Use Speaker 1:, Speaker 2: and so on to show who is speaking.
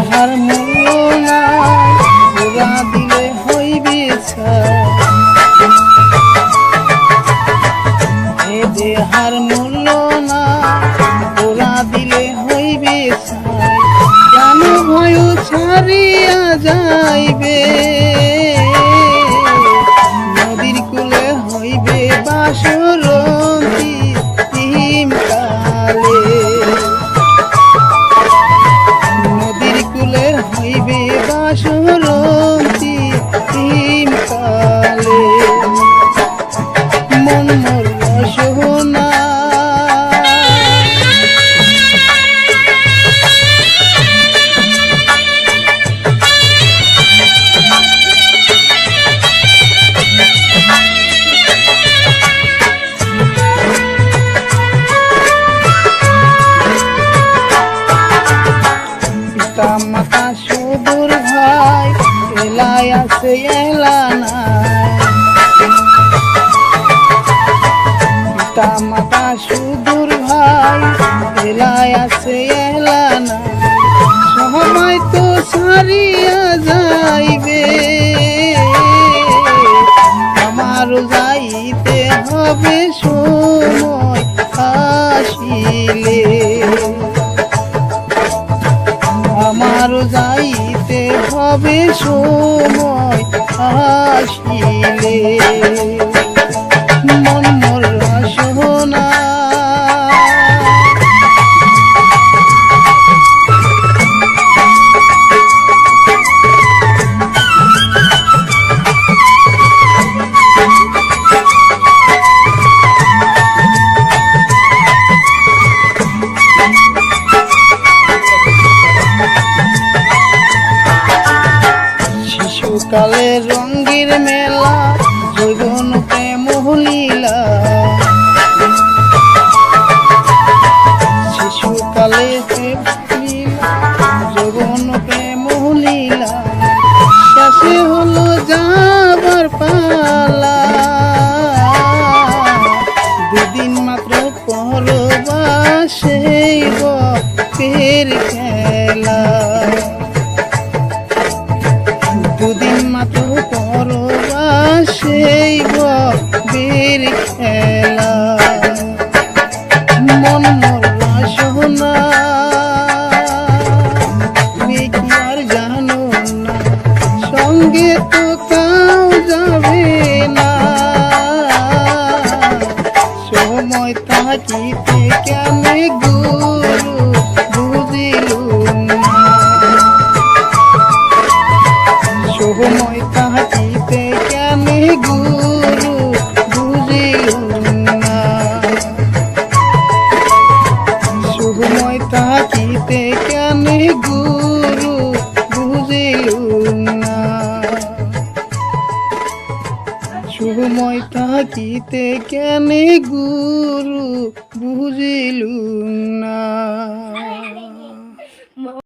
Speaker 1: দেহার মূল্য নাই ওরা দিলে হইবে এ দেহার মূল্য নাই ওরা দিলে হইবে কেন ভয় ছাড়িয়া যাইবে নদীর কূলে হইবে বাসরন্তী কালে নদীর কূলে হইবে বাসরন্তী কালে মন মোর সোনা মাতা সুদূর ভাই এলাই আছে এলা নাই পিতা মাতা সুদূর ভাই এলাই আছে এলা নাই সময় তো ছাড়িয়া যাইবে আমার যাইতে হবে সময় আসিলে আমার যাইতে হবে সময় আসিলে মন মোর সোনা কালে রঙ্গির মেলা যৌবন প্রেম লীলা শিশুকালে যৌবন প্রেম লীলা শেষে হলো যাবার পালা দুদিন মাত্র পরবাসে ফের খেলা দুদিন মাত্র পরবাসেই বীর খেলা মন মোর সোনা তুমি কি আর জানো না সঙ্গে তো কাউ যাবে না সময় থাকিতে কেন গুরু বুঝিলুম না সময় থাকিতে কেন গুরু বুঝিলুম না সময় থাকিতে কেন গুরু বুঝিলুম না সময় থাকিতে কেন গুরু বুঝিলুম না।